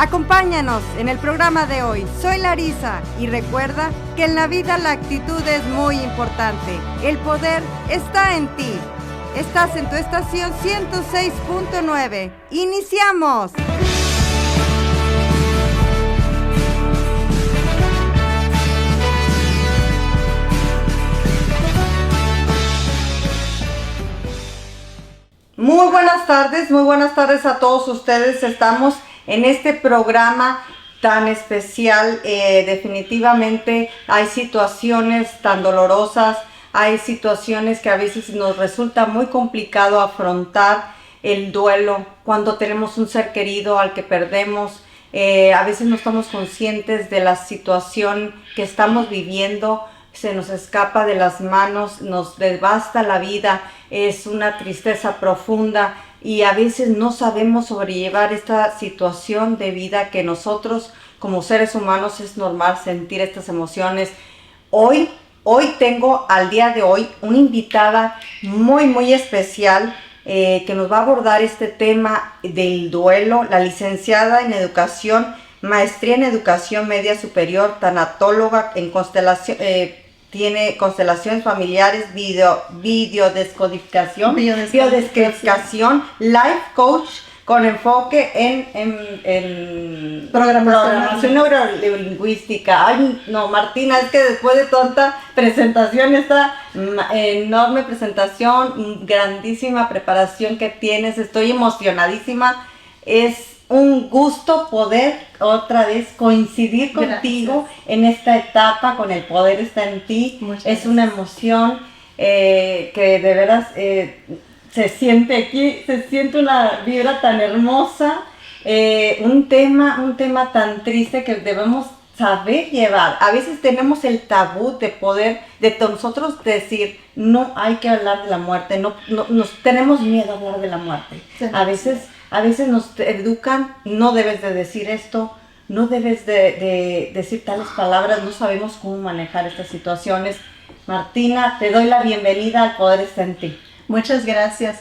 Acompáñanos en el programa de hoy. Soy Larisa y recuerda que en la vida la actitud es muy importante. El poder está en ti. Estás en tu estación 106.9. ¡Iniciamos! Muy buenas tardes a todos ustedes. Estamos en este programa tan especial. Definitivamente hay situaciones tan dolorosas, hay situaciones que a veces nos resulta muy complicado afrontar el duelo cuando tenemos un ser querido al que perdemos. A veces no estamos conscientes de la situación que estamos viviendo, se nos escapa de las manos, nos devasta la vida, es una tristeza profunda y a veces no sabemos sobrellevar esta situación de vida que nosotros como seres humanos es normal sentir estas emociones. Hoy tengo al día de hoy una invitada muy especial que nos va a abordar este tema del duelo, la licenciada en educación, maestría en educación media superior, tanatóloga en constelación, tiene constelaciones familiares, biodescodificación, life coach con enfoque en programación neurolingüística. Ay, no, Martina, es que después de tanta presentación, esta enorme presentación, grandísima preparación que tienes, estoy emocionadísima. Es un gusto poder otra vez coincidir contigo en esta etapa, con el poder está en ti. Muchas gracias. Una emoción que de veras se siente aquí, se siente una vibra tan hermosa, un tema tan triste que debemos saber llevar. A veces tenemos el tabú de poder, de nosotros decir, no hay que hablar de la muerte, no nos tenemos miedo a hablar de la muerte. Sí. A veces nos educan, no debes de decir esto, no debes de decir tales palabras, no sabemos cómo manejar estas situaciones. Martina, te doy la bienvenida al Poder está en ti. Muchas gracias.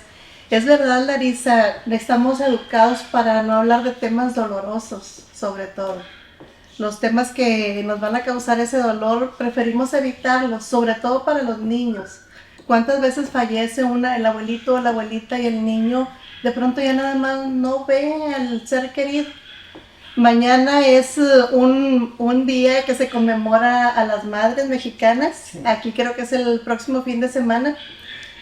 Es verdad, Larisa, estamos educados para no hablar de temas dolorosos, sobre todo. Los temas que nos van a causar ese dolor, preferimos evitarlos, sobre todo para los niños. ¿Cuántas veces fallece el abuelito o la abuelita y el niño de pronto ya nada más no ve al ser querido? Mañana es un día que se conmemora a las madres mexicanas. Sí. Aquí creo que es el próximo fin de semana.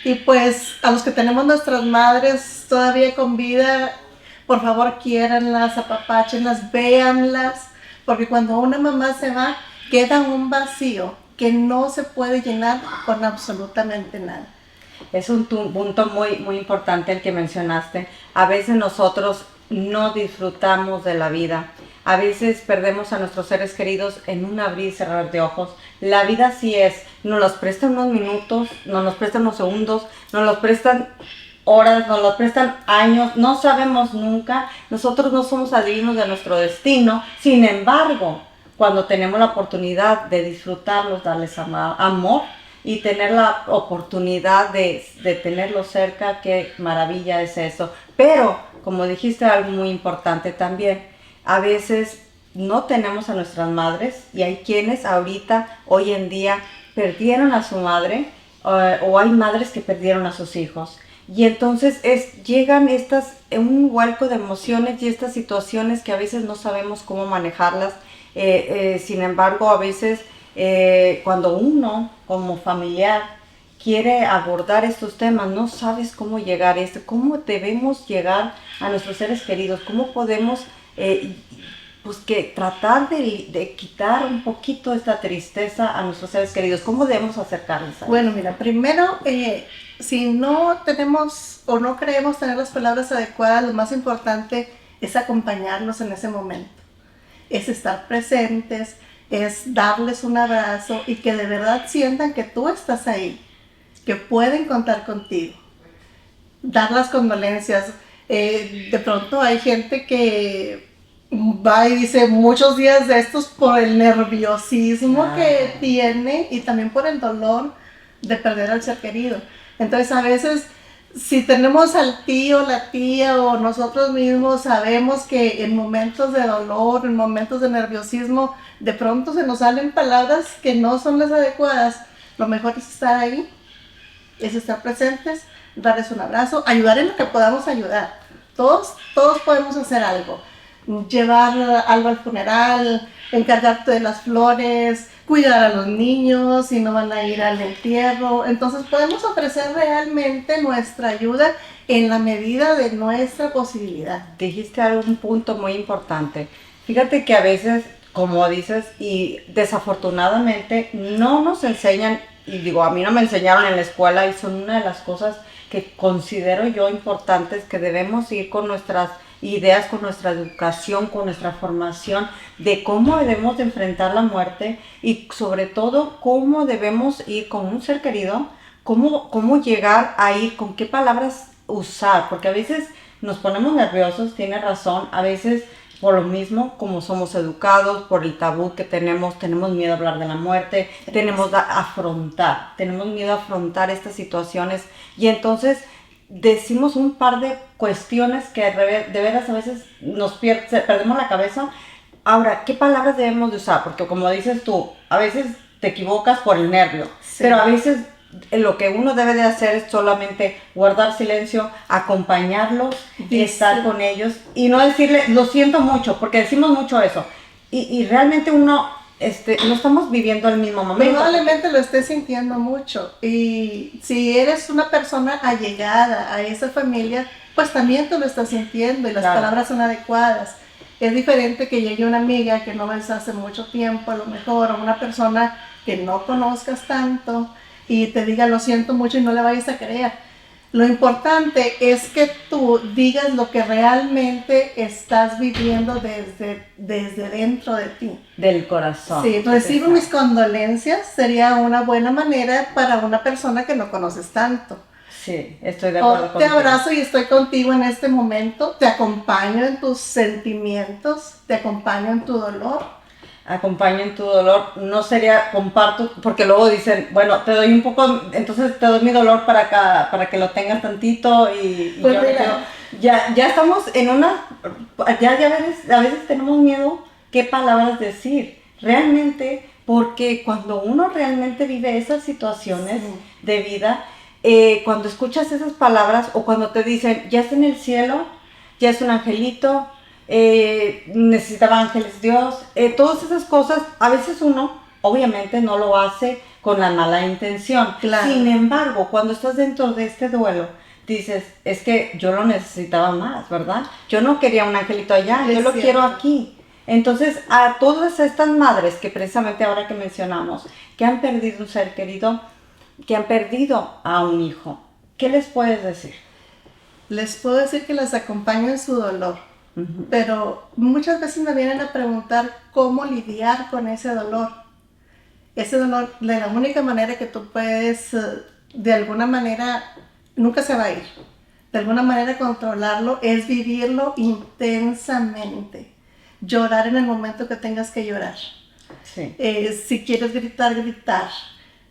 Y pues a los que tenemos nuestras madres todavía con vida, por favor quiéranlas, apapáchenlas, véanlas, porque cuando una mamá se va, queda un vacío que no se puede llenar con absolutamente nada. Es un punto muy importante el que mencionaste. A veces nosotros no disfrutamos de la vida. A veces perdemos a nuestros seres queridos en un abrir y cerrar de ojos. La vida sí es, nos los prestan unos minutos, nos los prestan unos segundos, nos los prestan horas, nos los prestan años, no sabemos nunca. Nosotros no somos adivinos de nuestro destino. Sin embargo, cuando tenemos la oportunidad de disfrutarlos, darles amor, y tener la oportunidad de tenerlo cerca, qué maravilla es eso. Pero, como dijiste algo muy importante también, a veces no tenemos a nuestras madres y hay quienes ahorita, hoy en día, perdieron a su madre o hay madres que perdieron a sus hijos. Y entonces llegan un vuelco de emociones y estas situaciones que a veces no sabemos cómo manejarlas. Sin embargo, a veces cuando uno como familiar quiere abordar estos temas, no sabes cómo llegar a esto, cómo debemos llegar a nuestros seres queridos, cómo podemos tratar de quitar un poquito esta tristeza a nuestros seres queridos, cómo debemos acercarnos a ellos. Bueno, mira, primero, si no tenemos o no creemos tener las palabras adecuadas, lo más importante es acompañarlos en ese momento, es estar presentes, es darles un abrazo y que de verdad sientan que tú estás ahí, que pueden contar contigo. Dar las condolencias. De pronto hay gente que va y dice muchos días de estos por el nerviosismo que tiene y también por el dolor de perder al ser querido. Entonces a veces si tenemos al tío, la tía o nosotros mismos, sabemos que en momentos de dolor, en momentos de nerviosismo, de pronto se nos salen palabras que no son las adecuadas. Lo mejor es estar ahí, es estar presentes, darles un abrazo, ayudar en lo que podamos ayudar. Todos podemos hacer algo. Llevar algo al funeral, encargarte de las flores, cuidar a los niños si no van a ir al entierro. Entonces podemos ofrecer realmente nuestra ayuda en la medida de nuestra posibilidad. Dijiste algún punto muy importante. Fíjate que a veces, como dices, y desafortunadamente no nos enseñan, y digo, a mí no me enseñaron en la escuela y son una de las cosas que considero yo importantes, que debemos ir con nuestras ideas, con nuestra educación, con nuestra formación, de cómo debemos de enfrentar la muerte y sobre todo cómo debemos ir con un ser querido, cómo llegar a ir, con qué palabras usar, porque a veces nos ponemos nerviosos, tiene razón, a veces por lo mismo, como somos educados, por el tabú que tenemos miedo a hablar de la muerte, tenemos miedo a afrontar estas situaciones y entonces decimos un par de cuestiones que de veras a veces perdemos la cabeza. Ahora, ¿qué palabras debemos de usar? Porque como dices tú, a veces te equivocas por el nervio, sí, pero a veces lo que uno debe de hacer es solamente guardar silencio, acompañarlos, estar con ellos y no decirle, lo siento mucho, porque decimos mucho eso. Y realmente uno, no estamos viviendo el mismo momento. Probablemente lo estés sintiendo mucho. Y si eres una persona allegada a esa familia, pues también tú lo estás sintiendo y las palabras son adecuadas. Es diferente que llegue una amiga que no ves hace mucho tiempo, a lo mejor, o una persona que no conozcas tanto, y te diga lo siento mucho y no le vayas a creer. Lo importante es que tú digas lo que realmente estás viviendo desde dentro de ti. Del corazón. Sí, recibir mis condolencias sería una buena manera para una persona que no conoces tanto. Sí, estoy de acuerdo contigo. Te abrazo y estoy contigo en este momento, te acompaño en tus sentimientos, te acompaño en tu dolor. Acompaño en tu dolor, no sería comparto, porque luego dicen, bueno, te doy un poco, entonces te doy mi dolor para que lo tengas tantito y pues yo mira, ya estamos en una, a veces tenemos miedo qué palabras decir, realmente, porque cuando uno realmente vive esas situaciones de vida, cuando escuchas esas palabras o cuando te dicen, ya está en el cielo, ya es un angelito, necesitaba ángeles Dios, todas esas cosas, a veces uno obviamente no lo hace con la mala intención, claro. Sin embargo, cuando estás dentro de este duelo, dices, es que yo lo necesitaba más, ¿verdad? Yo no quería un angelito allá, yo lo quiero aquí. Entonces, a todas estas madres que precisamente ahora que mencionamos, que han perdido un ser querido, que han perdido a un hijo, ¿qué les puedes decir? Les puedo decir que las acompaño en su dolor. Pero muchas veces me vienen a preguntar cómo lidiar con ese dolor. Ese dolor, de la única manera que tú puedes, de alguna manera, nunca se va a ir. De alguna manera controlarlo es vivirlo intensamente. Llorar en el momento que tengas que llorar. Sí. Si quieres gritar, gritar.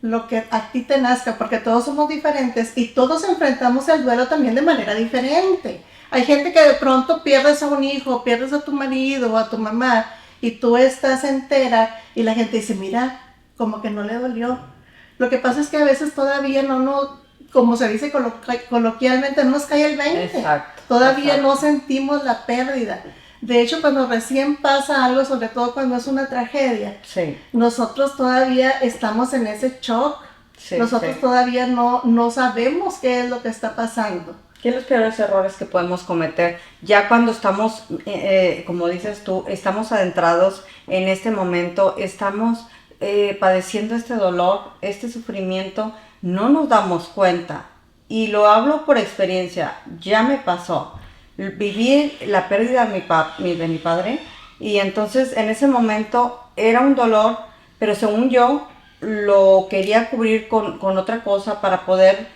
Lo que a ti te nazca, porque todos somos diferentes y todos enfrentamos el duelo también de manera diferente. Hay gente que de pronto pierdes a un hijo, pierdes a tu marido o a tu mamá y tú estás entera y la gente dice, mira, como que no le dolió. Lo que pasa es que a veces todavía como se dice coloquialmente, no nos cae el 20. Exacto, todavía exacto. No sentimos la pérdida. De hecho, cuando recién pasa algo, sobre todo cuando es una tragedia, sí, nosotros todavía estamos en ese shock. Sí, nosotros todavía no sabemos qué es lo que está pasando. ¿Qué son los peores errores que podemos cometer? Ya cuando estamos, como dices tú, estamos adentrados en este momento, estamos padeciendo este dolor, este sufrimiento, no nos damos cuenta. Y lo hablo por experiencia, ya me pasó. Viví la pérdida de mi padre y entonces en ese momento era un dolor, pero según yo lo quería cubrir con otra cosa para poder...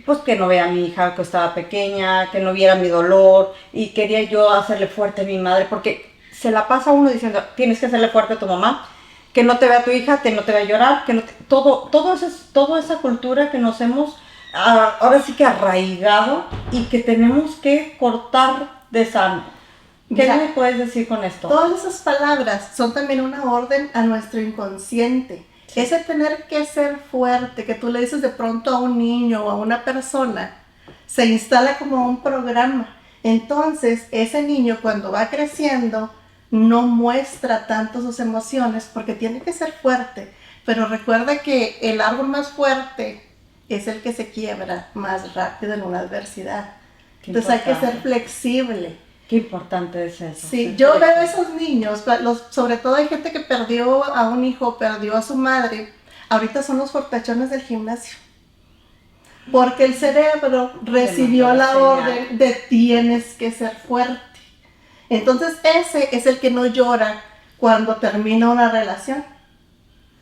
pues que no vea a mi hija que estaba pequeña, que no viera mi dolor y quería yo hacerle fuerte a mi madre porque se la pasa uno diciendo tienes que hacerle fuerte a tu mamá, que no te vea tu hija, que no te vea llorar, que no te, toda esa cultura que nos hemos ahora sí que arraigado y que tenemos que cortar de sano. ¿Qué Mira, me puedes decir con esto? todas esas palabras son también una orden a nuestro inconsciente. Sí. Ese tener que ser fuerte, que tú le dices de pronto a un niño o a una persona, se instala como un programa. Entonces, ese niño cuando va creciendo no muestra tanto sus emociones porque tiene que ser fuerte. Pero recuerda que el árbol más fuerte es el que se quiebra más rápido en una adversidad. Qué Entonces hay que ser importante. flexible. Qué importante es eso. Sí, yo veo a esos niños, sobre todo hay gente que perdió a un hijo, perdió a su madre, ahorita son los fortachones del gimnasio, porque el cerebro recibió la orden de tienes que ser fuerte. Entonces ese es el que no llora cuando termina una relación.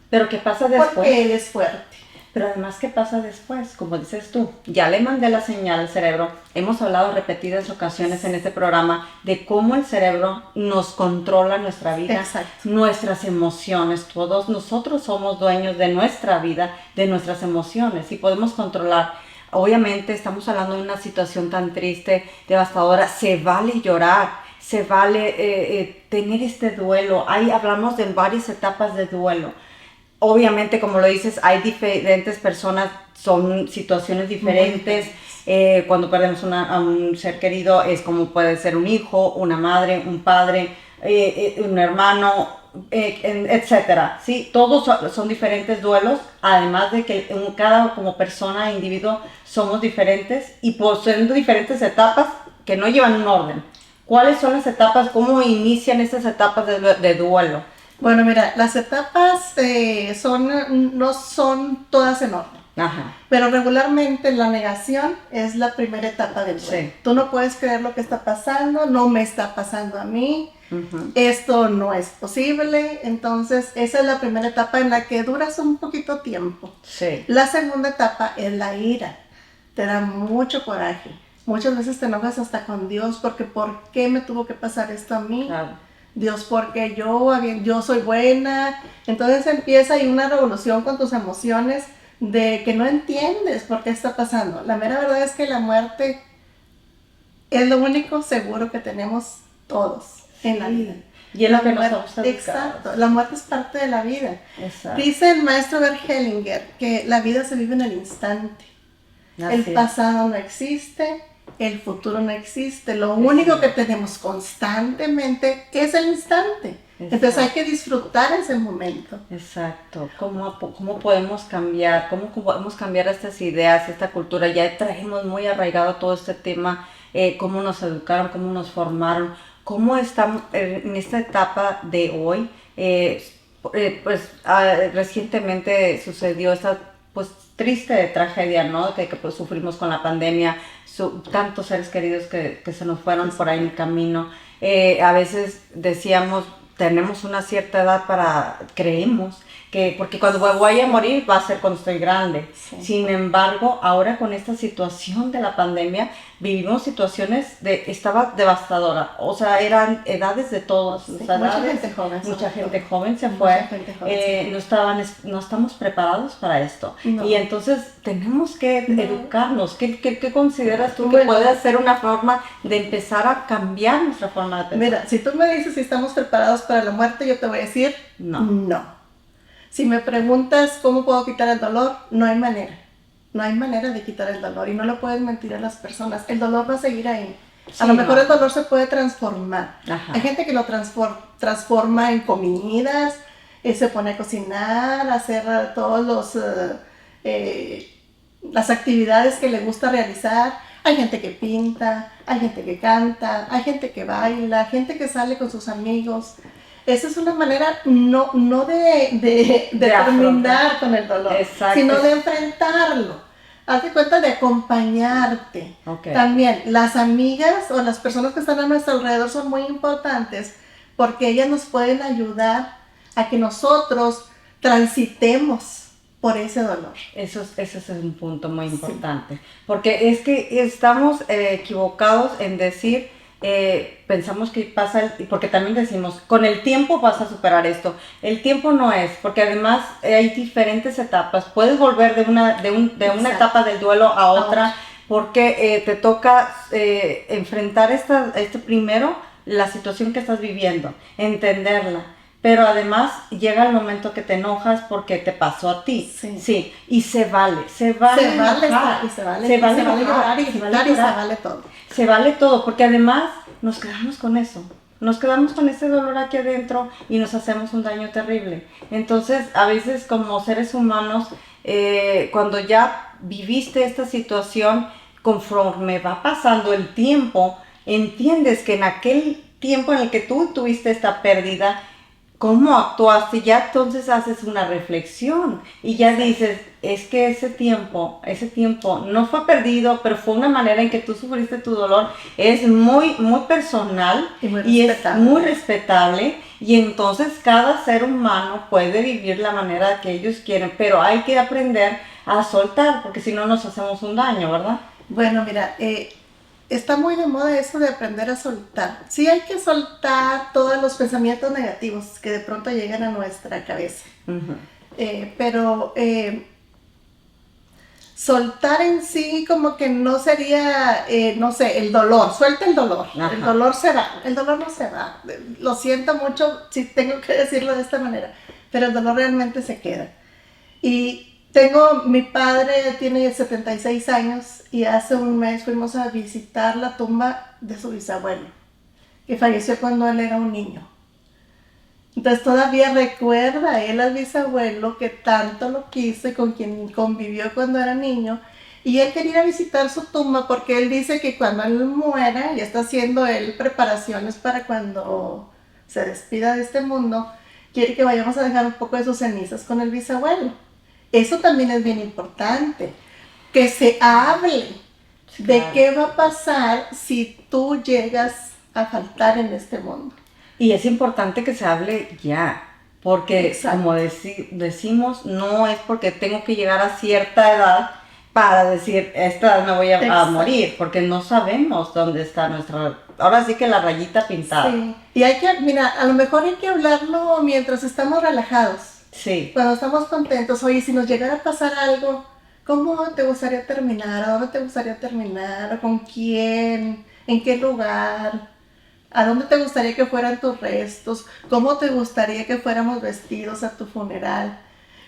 Pero ¿qué pasa después? Porque él es fuerte. Pero además, ¿qué pasa después? Como dices tú, ya le mandé la señal al cerebro. Hemos hablado repetidas ocasiones en este programa de cómo el cerebro nos controla nuestra vida, Exacto. nuestras emociones. Todos nosotros somos dueños de nuestra vida, de nuestras emociones y podemos controlar. Obviamente estamos hablando de una situación tan triste, devastadora. Se vale llorar, se vale tener este duelo. Ahí hablamos de varias etapas de duelo. Obviamente, como lo dices, hay diferentes personas, son situaciones diferentes. Cuando perdemos a un ser querido, es como puede ser un hijo, una madre, un padre, un hermano, etcétera. ¿Sí? Todos son diferentes duelos, además de que cada como persona, individuo, somos diferentes y poseyendo diferentes etapas que no llevan un orden. ¿Cuáles son las etapas? ¿Cómo inician estas etapas de duelo? Bueno, mira, las etapas no son todas en orden. Ajá. Pero regularmente la negación es la primera etapa del duelo. Sí. Tú no puedes creer lo que está pasando, no me está pasando a mí, esto no es posible. Entonces, esa es la primera etapa en la que duras un poquito tiempo. Sí. La segunda etapa es la ira. Te da mucho coraje. Muchas veces te enojas hasta con Dios porque ¿por qué me tuvo que pasar esto a mí? Claro. Dios, porque yo soy buena. Entonces empieza ahí una revolución con tus emociones de que no entiendes por qué está pasando. La mera verdad es que la muerte es lo único seguro que tenemos todos en la vida. Y es lo que nos estamos educados. Exacto, la muerte es parte de la vida. Exacto. Dice el maestro Bert Hellinger que la vida se vive en el instante. El pasado no existe, el futuro no existe, lo único que tenemos constantemente es el instante. Entonces hay que disfrutar ese momento. Exacto. ¿Cómo podemos cambiar? ¿Cómo podemos cambiar estas ideas, esta cultura? Ya traemos muy arraigado todo este tema, cómo nos educaron, cómo nos formaron, cómo estamos en esta etapa de hoy. Recientemente sucedió esta pues triste tragedia, ¿no? Que pues, sufrimos con la pandemia, tantos seres queridos que se nos fueron por ahí en el camino. A veces decíamos, tenemos una cierta edad creemos que, porque cuando vaya a morir va a ser cuando estoy grande. Sí. Sin embargo, ahora con esta situación de la pandemia, vivimos situaciones estaba devastadora. O sea, eran edades de todos. Sí, mucha gente joven. Mucha gente joven se fue. No estamos preparados para esto. No. Y entonces tenemos que educarnos. ¿Qué consideras tú que puede ser una forma de empezar a cambiar nuestra forma de pensar? Mira, si tú me dices si estamos preparados para la muerte, yo te voy a decir no. Si me preguntas cómo puedo quitar el dolor, no hay manera. No hay manera de quitar el dolor y no lo puedes mentir a las personas. El dolor va a seguir ahí. Sí, a lo mejor el dolor se puede transformar. Ajá. Hay gente que lo transforma en comidas, se pone a cocinar, a hacer todos las actividades que le gusta realizar. Hay gente que pinta, hay gente que canta, hay gente que baila, gente que sale con sus amigos. Esa es una manera no de terminar con el dolor, exacto, sino de enfrentarlo. Hazte cuenta de acompañarte. Okay. También las amigas o las personas que están a nuestro alrededor son muy importantes porque ellas nos pueden ayudar a que nosotros transitemos por ese dolor. Ese es un punto muy importante, sí. Porque es que estamos equivocados en decir pensamos que pasa, porque también decimos, con el tiempo vas a superar esto. El tiempo no es, porque además hay diferentes etapas. Puedes volver de una etapa del duelo a otra, porque te toca enfrentar primero la situación que estás viviendo, entenderla. Pero además llega el momento que te enojas porque te pasó a ti. Sí. Y se vale enojar, y se vale llorar y gritar y se vale todo. Se vale todo, porque además nos quedamos con eso. Nos quedamos con ese dolor aquí adentro y nos hacemos un daño terrible. Entonces, a veces como seres humanos, cuando ya viviste esta situación, conforme va pasando el tiempo, entiendes que en aquel tiempo en el que tú tuviste esta pérdida, cómo actuaste, ya entonces haces una reflexión y ya dices, es que ese tiempo no fue perdido, pero fue una manera en que tú sufriste tu dolor, es muy, muy personal y es muy respetable, y entonces cada ser humano puede vivir la manera que ellos quieren, pero hay que aprender a soltar, porque si no nos hacemos un daño, ¿verdad? Bueno, mira, está muy de moda eso de aprender a soltar. Sí hay que soltar todos los pensamientos negativos que de pronto llegan a nuestra cabeza. Uh-huh. Pero soltar en sí como que no sería, no sé, el dolor. Suelta el dolor. Ajá. El dolor se va. El dolor no se va. Lo siento mucho si tengo que decirlo de esta manera, pero el dolor realmente se queda. Y mi padre tiene 76 años y hace un mes fuimos a visitar la tumba de su bisabuelo, que falleció cuando él era un niño. Entonces todavía recuerda él al bisabuelo que tanto lo quiso y con quien convivió cuando era niño. Y él quería ir a visitar su tumba porque él dice que cuando él muera, y está haciendo él preparaciones para cuando se despida de este mundo, quiere que vayamos a dejar un poco de sus cenizas con el bisabuelo. Eso también es bien importante, que se hable de qué va a pasar si tú llegas a faltar en este mundo. Y es importante que se hable ya, porque exacto, como decimos, no es porque tengo que llegar a cierta edad para decir, esta edad me voy a morir, porque no sabemos dónde está ahora sí que la rayita pintada. Sí, y mira, a lo mejor hay que hablarlo mientras estamos relajados. Sí. Cuando estamos contentos, oye, si nos llegara a pasar algo, ¿cómo te gustaría terminar? ¿A dónde te gustaría terminar? ¿Con quién? ¿En qué lugar? ¿A dónde te gustaría que fueran tus restos? ¿Cómo te gustaría que fuéramos vestidos a tu funeral?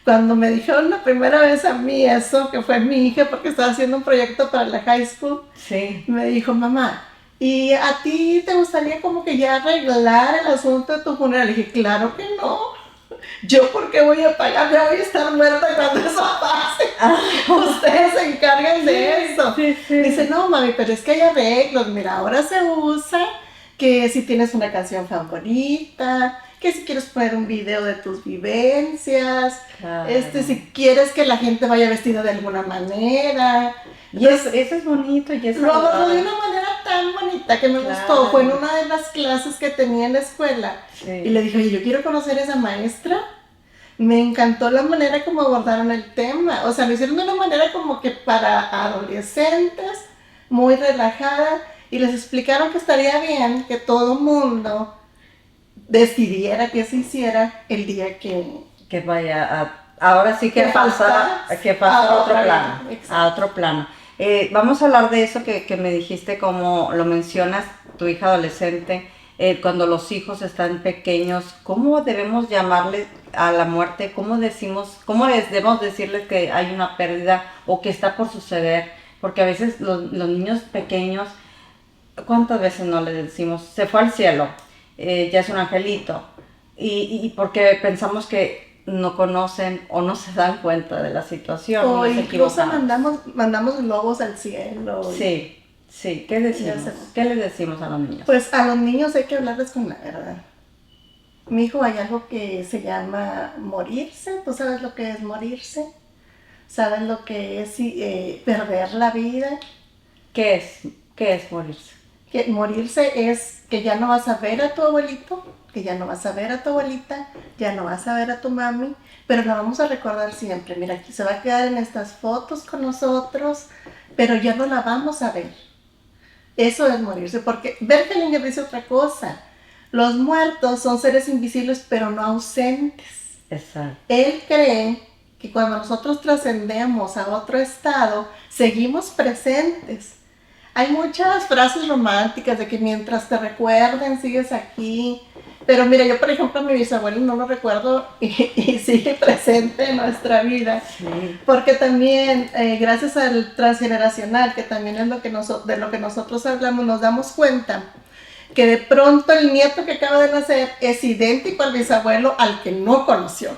Cuando me dijeron la primera vez a mí eso, que fue mi hija porque estaba haciendo un proyecto para la high school, sí, me dijo, mamá, ¿y a ti te gustaría como que ya arreglar el asunto de tu funeral? Le dije, claro que no. ¿Yo por qué voy a pagar? Ya voy a estar muerta cuando eso pase. Ustedes se encargan de eso. Sí. Dice, no, mami, pero es que hay arreglos. Mira, ahora se usa que si tienes una canción favorita, que si quieres poner un video de tus vivencias, claro, si quieres que la gente vaya vestida de alguna manera. Y eso es bonito. Y lo abordó de una manera tan bonita que me gustó. Fue en una de las clases que tenía en la escuela. Sí. Y le dije, oye, yo quiero conocer a esa maestra. Me encantó la manera como abordaron el tema. O sea, lo hicieron de una manera como que para adolescentes, muy relajada. Y les explicaron que estaría bien que todo mundo decidiera qué se hiciera el día que vaya ahora sí que pasa a otro plano. Vamos a hablar de eso que me dijiste, como lo mencionas, tu hija adolescente, cuando los hijos están pequeños, ¿cómo debemos llamarle a la muerte? ¿Cómo debemos decirles que hay una pérdida o que está por suceder? Porque a veces los niños pequeños, ¿cuántas veces no les decimos, se fue al cielo, ya es un angelito? Y porque pensamos que no conocen o no se dan cuenta de la situación. O incluso mandamos globos al cielo. Sí. ¿Qué decimos? ¿Qué les decimos a los niños? Pues a los niños hay que hablarles con la verdad. Mi hijo, hay algo que se llama morirse. ¿Tú sabes lo que es morirse? ¿Sabes lo que es perder la vida? ¿Qué es morirse? Que morirse es que ya no vas a ver a tu abuelito, que ya no vas a ver a tu abuelita, ya no vas a ver a tu mami, pero la vamos a recordar siempre. Mira, aquí se va a quedar en estas fotos con nosotros, pero ya no la vamos a ver. Eso es morirse, porque Berkelinger dice otra cosa. Los muertos son seres invisibles, pero no ausentes. Exacto. Él cree que cuando nosotros trascendemos a otro estado, seguimos presentes. Hay muchas frases románticas de que mientras te recuerden, sigues aquí. Pero mira, yo por ejemplo a mi bisabuelo no lo recuerdo y sigue presente en nuestra vida. Sí. Porque también, gracias al transgeneracional, que también es de lo que nosotros hablamos, nos damos cuenta que de pronto el nieto que acaba de nacer es idéntico al bisabuelo al que no conoció.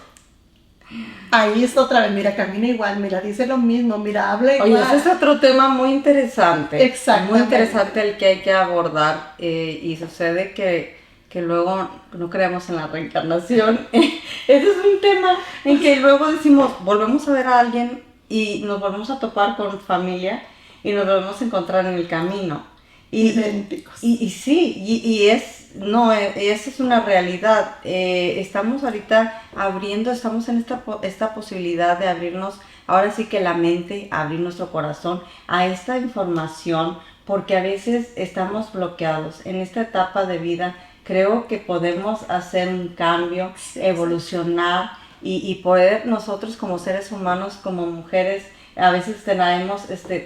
Ahí está otra vez, mira, camina igual, mira, dice lo mismo, mira, habla igual. Oye, ese es otro tema muy interesante. Exactamente. Muy interesante el que hay que abordar. Y sucede que luego no creemos en la reencarnación. Ese es un tema en que luego decimos, volvemos a ver a alguien y nos volvemos a topar con familia y nos volvemos a encontrar en el camino. Idénticos. Y sí, esa es una realidad. Estamos ahorita abriendo, estamos en esta posibilidad de abrirnos, ahora sí que la mente, abrir nuestro corazón a esta información, porque a veces estamos bloqueados en esta etapa de vida. Creo que podemos hacer un cambio, Sí, evolucionar y poder nosotros como seres humanos, como mujeres, a veces tenemos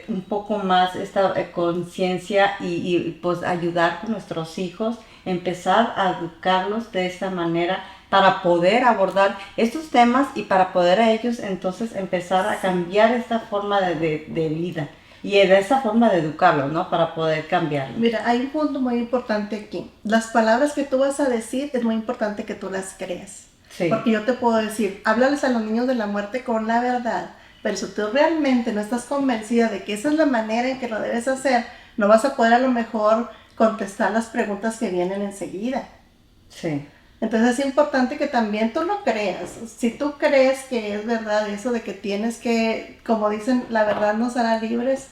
un poco más esta conciencia y pues ayudar con nuestros hijos, empezar a educarlos de esta manera para poder abordar estos temas y para poder a ellos entonces empezar a cambiar esta forma de vida y de esa forma de educarlos, ¿no? Para poder cambiarlo. Mira, hay un punto muy importante aquí. Las palabras que tú vas a decir es muy importante que tú las creas. Sí. Porque yo te puedo decir, háblales a los niños de la muerte con la verdad. Pero si tú realmente no estás convencida de que esa es la manera en que lo debes hacer, no vas a poder a lo mejor contestar las preguntas que vienen enseguida. Sí. Entonces es importante que también tú lo creas. Si tú crees que es verdad eso de que tienes que, como dicen, la verdad nos hará libres.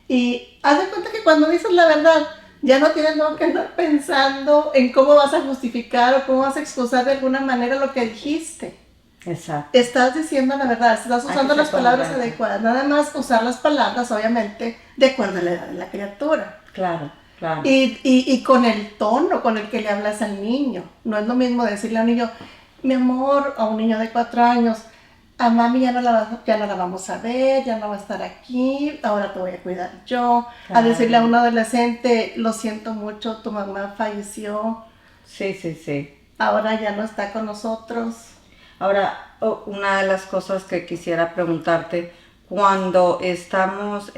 Y haz de cuenta que cuando dices la verdad, ya no tienes luego que andar pensando en cómo vas a justificar o cómo vas a excusar de alguna manera lo que dijiste. Exacto. Estás diciendo la verdad, estás usando las palabras adecuadas. Nada más usar las palabras, obviamente, de acuerdo a la edad de la criatura. Claro, claro. Y con el tono con el que le hablas al niño. No es lo mismo decirle a un niño, mi amor, a un niño de 4 años, a mami ya no la vamos a ver, ya no va a estar aquí, ahora te voy a cuidar yo. Claro. A decirle a un adolescente, lo siento mucho, tu mamá falleció. Sí, sí, sí. Ahora ya no está con nosotros. Ahora, una de las cosas que quisiera preguntarte, cuando estamos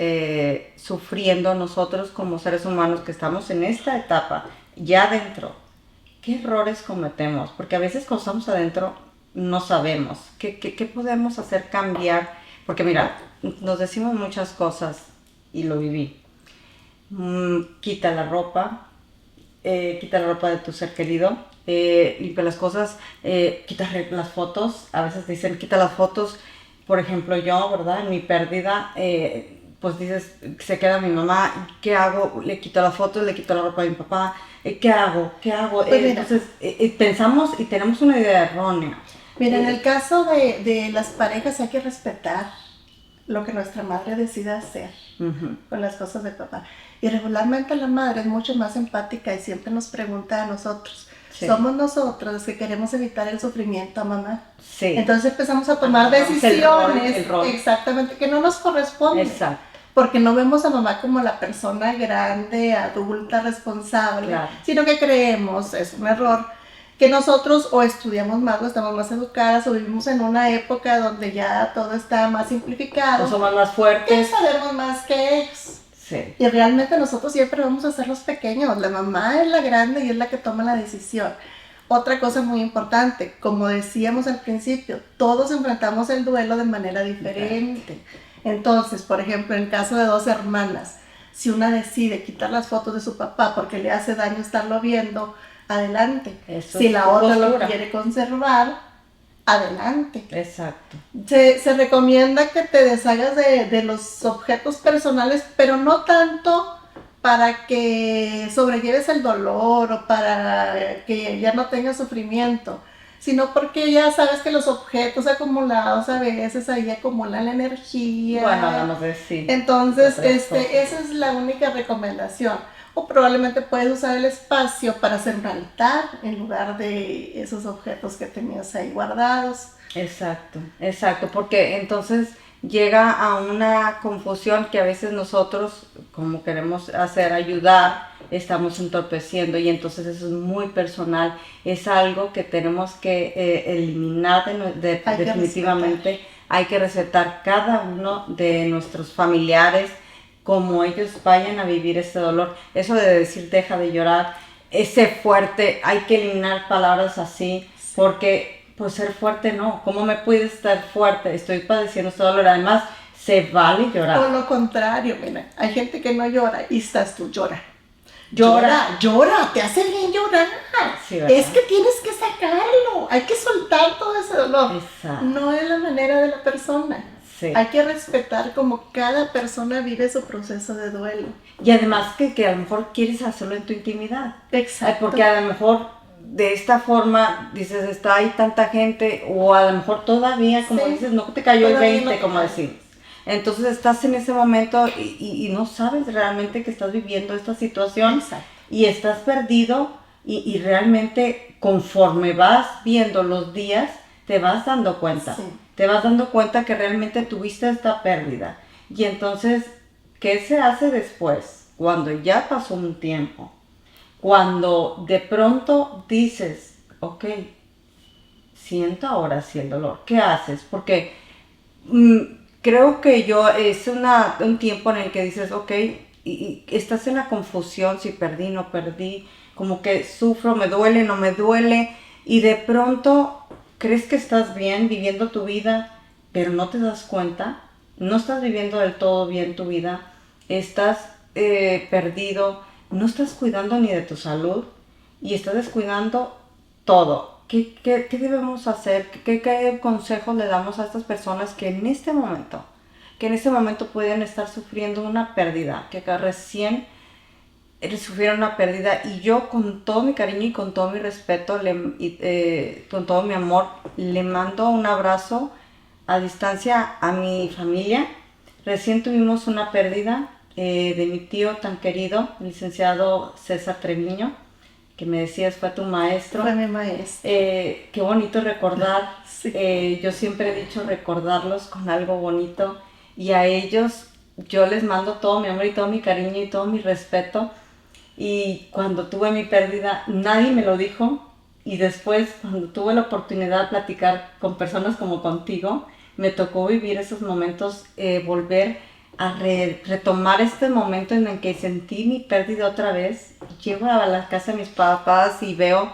sufriendo nosotros como seres humanos que estamos en esta etapa, ya adentro, ¿qué errores cometemos? Porque a veces cuando estamos adentro no sabemos. ¿Qué podemos hacer cambiar? Porque mira, nos decimos muchas cosas y lo viví. Quita la ropa de tu ser querido, limpia las cosas, quita las fotos. A veces dicen quita las fotos. Por ejemplo, yo, ¿verdad? En mi pérdida, pues dices, se queda mi mamá, ¿qué hago? Le quito las fotos, le quito la ropa a mi papá, ¿qué hago? Pues entonces, pensamos y tenemos una idea errónea. Mira, en el caso de las parejas hay que respetar lo que nuestra madre decida hacer con las cosas de papá. Y regularmente la madre es mucho más empática y siempre nos pregunta a nosotros. Sí. Somos nosotros los que queremos evitar el sufrimiento a mamá. Sí. Entonces empezamos a tomar decisiones el rol. Exactamente, que no nos corresponden. Exacto. Porque no vemos a mamá como la persona grande, adulta, responsable, claro. Sino que creemos, es un error, que nosotros o estudiamos más o estamos más educadas o vivimos en una época donde ya todo está más simplificado. O somos más fuertes. Que sabemos más que ellos. Sí. Y realmente nosotros siempre vamos a ser los pequeños. La mamá es la grande y es la que toma la decisión. Otra cosa muy importante, como decíamos al principio, todos enfrentamos el duelo de manera diferente. Entonces, por ejemplo, en el caso de 2 hermanas, si una decide quitar las fotos de su papá porque le hace daño estarlo viendo, adelante. Eso si la otra lo quiere conservar, adelante. Exacto. Se recomienda que te deshagas de los objetos personales, pero no tanto para que sobrelleves el dolor o para que ya no tengas sufrimiento, sino porque ya sabes que los objetos acumulados a veces ahí acumulan la energía. Bueno, hablamos de sí. Entonces, de otras cosas. esa es la única recomendación. O probablemente puedes usar el espacio para hacer un altar en lugar de esos objetos que tenías ahí guardados. Exacto, exacto, porque entonces llega a una confusión que a veces nosotros, como queremos hacer ayudar, estamos entorpeciendo, y entonces eso es muy personal, es algo que tenemos que eliminar definitivamente. Hay que respetar cada uno de nuestros familiares, como ellos vayan a vivir ese dolor. Eso de decir deja de llorar, ese fuerte, hay que eliminar palabras así, porque pues ser fuerte no. ¿Cómo me puedes estar fuerte? Estoy padeciendo este dolor. Además, se vale llorar. O lo contrario, mira, hay gente que no llora y estás tú, llora. Llora, te hace bien llorar. Sí, ¿verdad? Es que tienes que sacarlo, hay que soltar todo ese dolor. Exacto. No es la manera de la persona. Sí. Hay que respetar como cada persona vive su proceso de duelo. Y además que a lo mejor quieres hacerlo en tu intimidad. Exacto. Porque a lo mejor de esta forma dices, está ahí tanta gente, o a lo mejor todavía, como Sí, dices, no te cayó el todavía 20, no como te decimos. Entonces estás en ese momento y no sabes realmente que estás viviendo esta situación. Exacto. Y estás perdido y realmente conforme vas viendo los días, te vas dando cuenta. Sí. Te vas dando cuenta que realmente tuviste esta pérdida. Y entonces, ¿qué se hace después? Cuando ya pasó un tiempo. Cuando de pronto dices, ok, siento ahora sí el dolor. ¿Qué haces? Porque creo que es un tiempo en el que dices, ok, y estás en la confusión, si perdí, no perdí, como que sufro, me duele, no me duele, y de pronto crees que estás bien viviendo tu vida, pero no te das cuenta, no estás viviendo del todo bien tu vida, estás perdido, no estás cuidando ni de tu salud y estás descuidando todo. ¿Qué debemos hacer? ¿Qué consejos le damos a estas personas que en este momento pueden estar sufriendo una pérdida, que recién sufrieron una pérdida? Y yo, con todo mi cariño y con todo mi respeto, con todo mi amor, le mando un abrazo a distancia a mi familia. Recién tuvimos una pérdida de mi tío tan querido, el licenciado César Treviño, que me decías fue tu maestro. Fue mi maestro. Qué bonito recordar. Sí. Yo siempre he dicho recordarlos con algo bonito, y a ellos yo les mando todo mi amor y todo mi cariño y todo mi respeto. Y cuando tuve mi pérdida, nadie me lo dijo, y después, cuando tuve la oportunidad de platicar con personas como contigo, me tocó vivir esos momentos, volver a retomar este momento en el que sentí mi pérdida otra vez. Llego a la casa de mis papás y veo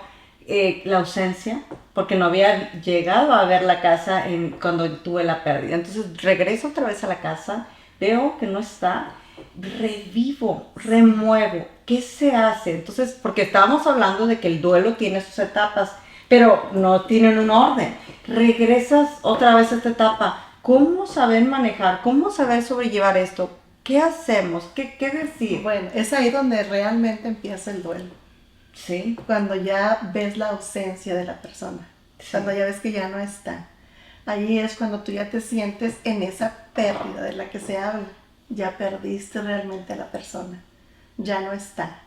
la ausencia, porque no había llegado a ver la casa cuando tuve la pérdida. Entonces regreso otra vez a la casa, veo que no está, revivo, remuevo. ¿Qué se hace? Entonces, porque estábamos hablando de que el duelo tiene sus etapas, pero no tienen un orden. Regresas otra vez a esta etapa. ¿Cómo saber manejar? ¿Cómo saber sobrellevar esto? ¿Qué hacemos? ¿Qué decir? Bueno, es ahí donde realmente empieza el duelo. Sí. Cuando ya ves la ausencia de la persona. Sí. Cuando ya ves que ya no está. Ahí es cuando tú ya te sientes en esa pérdida de la que se habla. Ya perdiste realmente a la persona. Ya no está.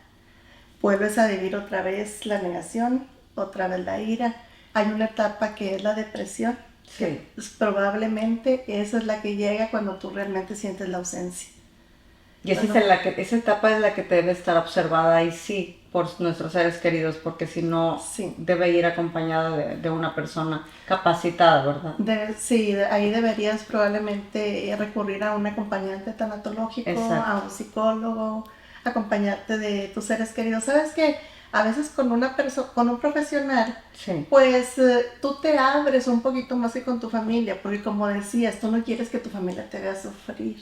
Vuelves a vivir otra vez la negación, otra vez la ira. Hay una etapa que es la depresión. Sí. Que probablemente esa es la que llega cuando tú realmente sientes la ausencia. Y esa etapa es la que debe estar observada, y sí, por nuestros seres queridos, porque si no, sí, debe ir acompañada de una persona capacitada, ¿verdad? Sí, ahí deberías probablemente recurrir a un acompañante tanatológico, exacto, a un psicólogo, acompañarte de tus seres queridos. ¿Sabes qué? A veces con un profesional, sí, pues tú te abres un poquito más que con tu familia, porque como decías, tú no quieres que tu familia te vea sufrir.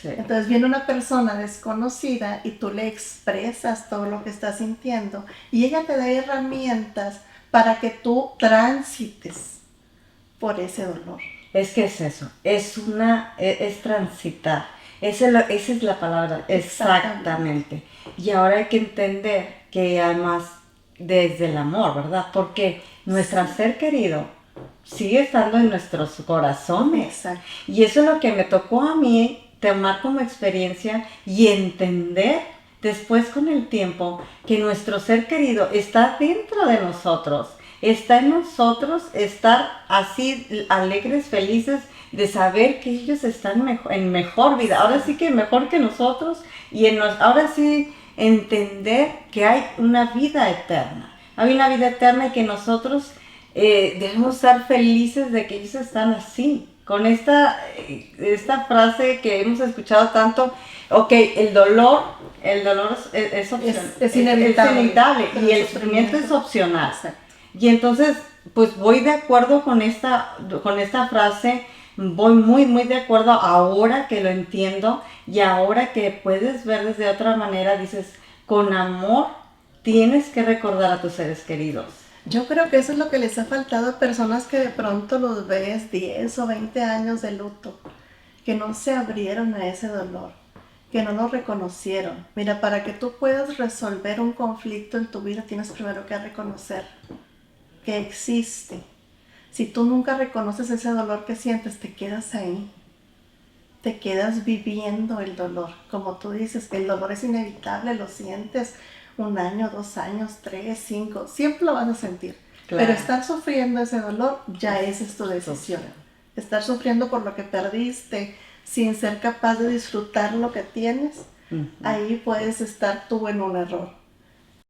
sí. Entonces viene una persona desconocida y tú le expresas todo lo que estás sintiendo, y ella te da herramientas para que tú transites por ese dolor. Es que es eso, es transitar, esa es la palabra, exactamente. Y ahora hay que entender que además desde el amor, ¿verdad? Porque nuestro ser querido sigue estando en nuestros corazones. Exacto. Y eso es lo que me tocó a mí tomar como experiencia y entender después con el tiempo que nuestro ser querido está dentro de nosotros, está en nosotros, estar así alegres, felices de saber que ellos están en mejor vida, ahora sí que mejor que nosotros y ahora sí entender que hay una vida eterna, hay una vida eterna y que nosotros debemos estar felices de que ellos están así. Con esta frase que hemos escuchado tanto, ok, el dolor es opcional, Es inevitable, y el sufrimiento es opcional. Exacto. Y entonces, pues voy de acuerdo con esta frase, voy muy de acuerdo ahora que lo entiendo y ahora que puedes ver desde otra manera, dices, con amor tienes que recordar a tus seres queridos. Yo creo que eso es lo que les ha faltado a personas que de pronto los ves 10 o 20 años de luto, que no se abrieron a ese dolor, que no lo reconocieron. Mira, para que tú puedas resolver un conflicto en tu vida tienes primero que reconocer que existe. Si tú nunca reconoces ese dolor que sientes, te quedas ahí. Te quedas viviendo el dolor. Como tú dices, el dolor es inevitable, lo sientes 1 año, 2 años, 3, 5, siempre lo vas a sentir. Claro. Pero estar sufriendo ese dolor, ya esa es tu decisión. Estar sufriendo por lo que perdiste, sin ser capaz de disfrutar lo que tienes, ahí puedes estar tú en un error.